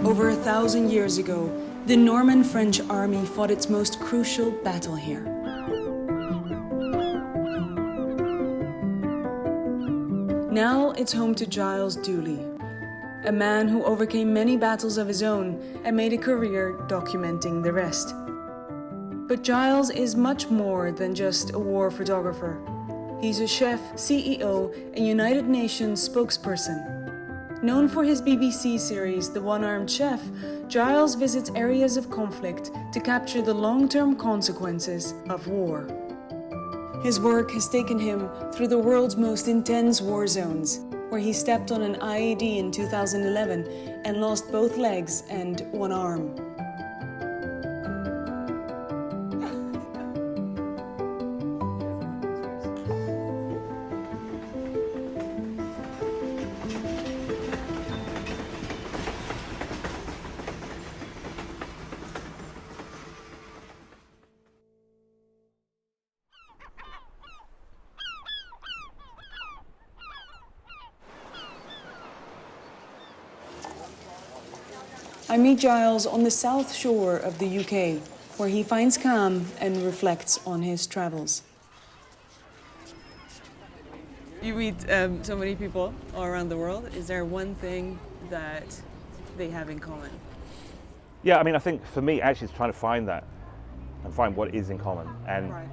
Over 1,000 years ago, the Norman French army fought its most crucial battle here. Now it's home to Giles Duley, a man who overcame many battles of his own and made a career documenting the rest. But Giles is much more than just a war photographer. He's a chef, CEO, and United Nations spokesperson. Known for his BBC series The One-Armed Chef, Giles visits areas of conflict to capture the long-term consequences of war. His work has taken him through the world's most intense war zones, where he stepped on an IED in 2011 and lost both legs and one arm. I meet Giles on the south shore of the UK, where he finds calm and reflects on his travels. You meet so many people all around the world. Is there one thing that they have in common? Yeah, I mean, I think for me, actually, it's trying to find that and find what is in common. And Right.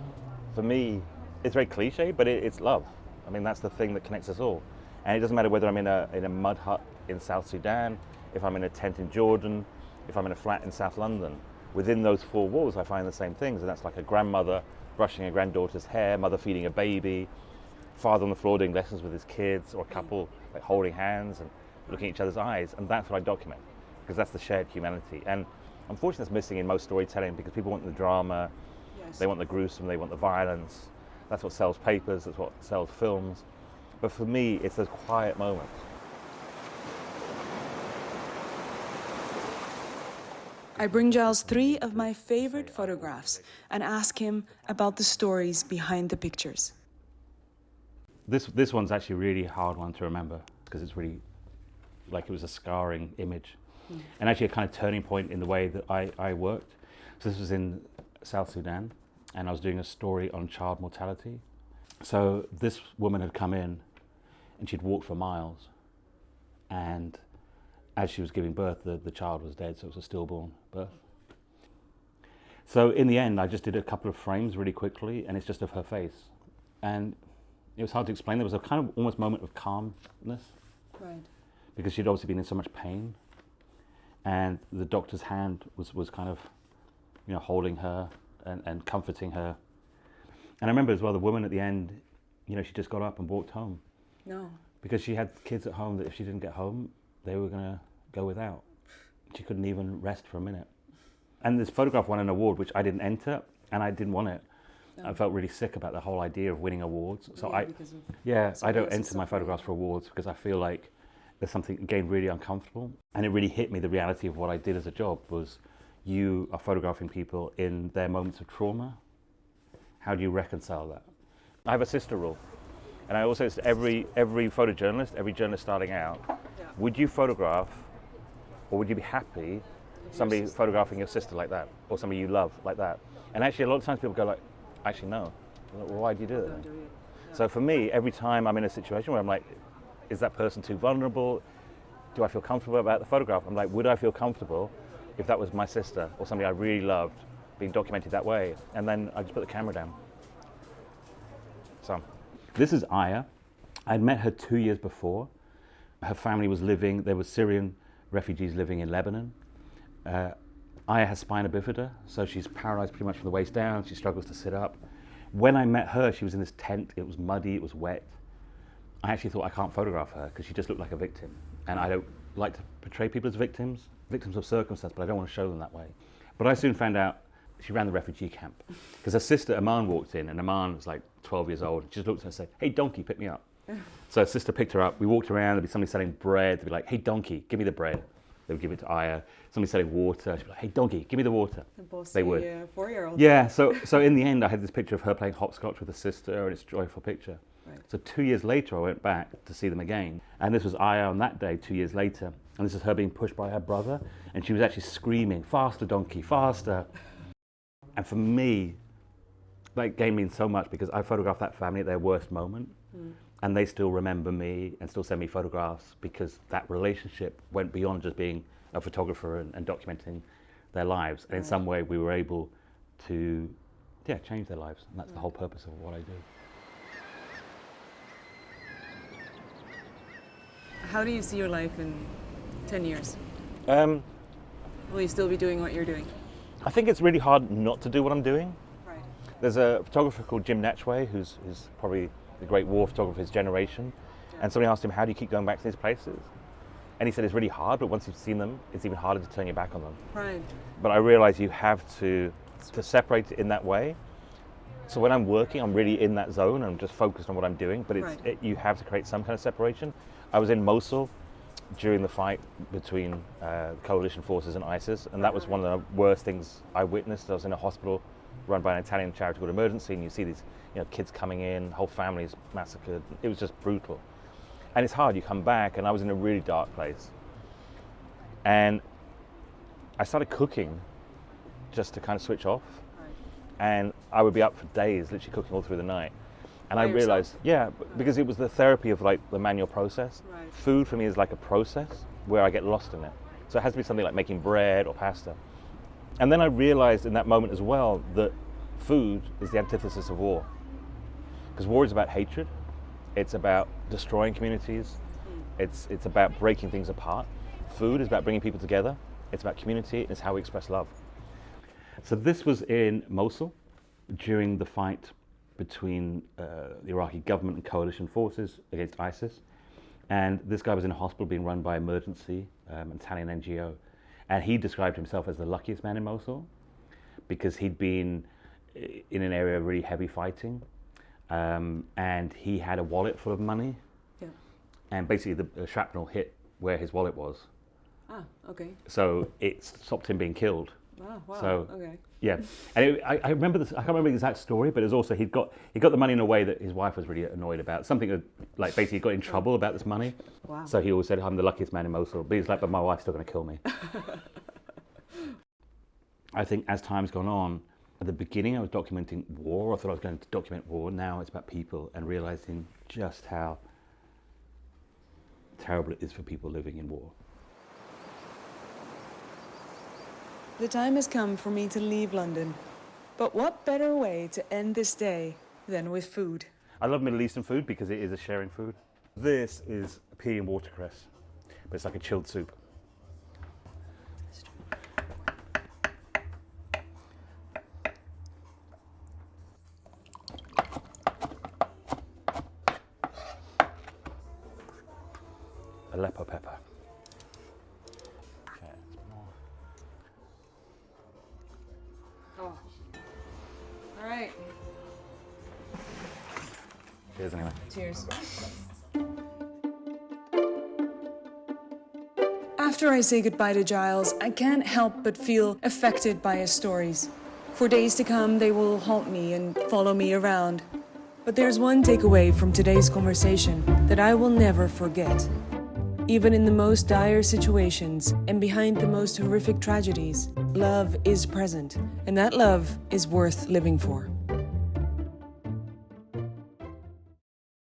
for me, it's very cliche, but it's love. I mean, that's the thing that connects us all. And it doesn't matter whether I'm in a mud hut in South Sudan, if I'm in a tent in Jordan, if I'm in a flat in South London. Within those four walls, I find the same things, and that's like a grandmother brushing a granddaughter's hair, mother feeding a baby, father on the floor doing lessons with his kids, or a couple like holding hands and looking at each other's eyes, and that's what I document, because that's the shared humanity. And unfortunately, that's missing in most storytelling, because people want the drama, Yes. they want the gruesome, they want the violence. That's what sells papers, that's what sells films. But for me, it's those quiet moments. I bring Giles 3 of my favorite photographs and ask him about the stories behind the pictures. This one's actually a really hard one to remember, because it's really like it was a scarring image. And actually a kind of turning point in the way that I worked. So this was in South Sudan, and I was doing a story on child mortality. So this woman had come in and she'd walked for miles, and as she was giving birth, the child was dead, so it was a stillborn birth. So in the end, I just did a couple of frames really quickly, and it's just of her face. And it was hard to explain. There was a kind of almost moment of calmness, Right. because she'd obviously been in so much pain. And the doctor's hand was kind of, you know, holding her and comforting her. And I remember as well, the woman at the end, you know, she just got up and walked home, No. because she had kids at home that if she didn't get home, they were going to go without. She couldn't even rest for a minute. And this photograph won an award, which I didn't enter, and I didn't want it. No. I felt really sick about the whole idea of winning awards. So I because of don't somebody else's enter my suffering. photographs for awards, because I feel like there's something, again, really uncomfortable. And it really hit me, the reality of what I did as a job was, you are photographing people in their moments of trauma. How do you reconcile that? I have a sister rule. And I also say every photojournalist, every journalist starting out, would you photograph, or would you be happy somebody photographing your sister like that, or somebody you love like that? And actually, a lot of times people go like, actually no. Like, well, why do you do it then? So for me, every time I'm in a situation where I'm like, is that person too vulnerable? Do I feel comfortable about the photograph? I'm like, would I feel comfortable if that was my sister or somebody I really loved being documented that way? And then I just put the camera down. So this is Aya. I'd met her 2 years before. Her family was living, there were Syrian refugees living in Lebanon. Aya has spina bifida, so she's paralyzed pretty much from the waist down. She struggles to sit up. When I met her, she was in this tent. It was muddy, it was wet. I actually thought, I can't photograph her because she just looked like a victim. And I don't like to portray people as victims of circumstance, but I don't want to show them that way. But I soon found out she ran the refugee camp, because her sister Aman walked in, and Aman was like 12 years old. She just looked at her and said, hey, donkey, pick me up. So her sister picked her up. We walked around, there'd be somebody selling bread. They'd be like, hey, donkey, give me the bread. They would give it to Aya. Somebody selling water. She'd be like, hey, donkey, give me the water. They would. 4-year-old. Yeah, so in the end, I had this picture of her playing hopscotch with her sister, and it's a joyful picture. Right. So 2 years later, I went back to see them again. And this was Aya on that day, 2 years later. And this is her being pushed by her brother. And she was actually screaming, "Faster, donkey, faster." And for me, that game means so much because I photographed that family at their worst moment. And they still remember me and still send me photographs because that relationship went beyond just being a photographer and documenting their lives. And in some way, we were able to change their lives. And that's the whole purpose of what I do. How do you see your life in 10 years? Will you still be doing what you're doing? I think it's really hard not to do what I'm doing. Right. There's a photographer called Jim Netchway, who's probably the great war photographer of his generation. And somebody asked him, how do you keep going back to these places? And he said it's really hard, but once you've seen them, it's even harder to turn your back on them. Right. But I realize you have to separate it in that way. So when I'm working, I'm really in that zone. I'm just focused on what I'm doing, but you have to create some kind of separation. I was in Mosul during the fight between coalition forces and ISIS, and that was one of the worst things I witnessed. I was in a hospital run by an Italian charity called Emergency, and you see these kids coming in, whole families massacred. It was just brutal. And it's hard, you come back, and I was in a really dark place. And I started cooking just to kind of switch off. And I would be up for days, literally cooking all through the night. And I realized, because it was the therapy of like the manual process. Right. Food for me is like a process where I get lost in it. So it has to be something like making bread or pasta. And then I realized in that moment as well that food is the antithesis of war. Because war is about hatred. It's about destroying communities. It's about breaking things apart. Food is about bringing people together. It's about community. It's how we express love. So this was in Mosul during the fight between the Iraqi government and coalition forces against ISIS. And this guy was in a hospital being run by Emergency, an Italian NGO. And he described himself as the luckiest man in Mosul because he'd been in an area of really heavy fighting. And he had a wallet full of money. Yeah. And basically the shrapnel hit where his wallet was. Ah, okay. So it stopped him being killed. Wow, So, okay. Yeah, and I remember this. I can't remember the exact story, but it was also he got the money in a way that his wife was really annoyed about. Something that, like, basically got in trouble about this money. Wow. So he always said, "I'm the luckiest man in Mosul." But he's like, "But my wife's still going to kill me." I think as time's gone on, at the beginning I was documenting war. I thought I was going to document war. Now it's about people and realizing just how terrible it is for people living in war. The time has come for me to leave London. But what better way to end this day than with food? I love Middle Eastern food because it is a sharing food. This is pea and watercress, but it's like a chilled soup. Aleppo pepper. Okay, more. Oh. All right. Cheers anyway. Cheers. After I say goodbye to Giles, I can't help but feel affected by his stories. For days to come, they will haunt me and follow me around. But there's one takeaway from today's conversation that I will never forget. Even in the most dire situations and behind the most horrific tragedies, love is present, and that love is worth living for.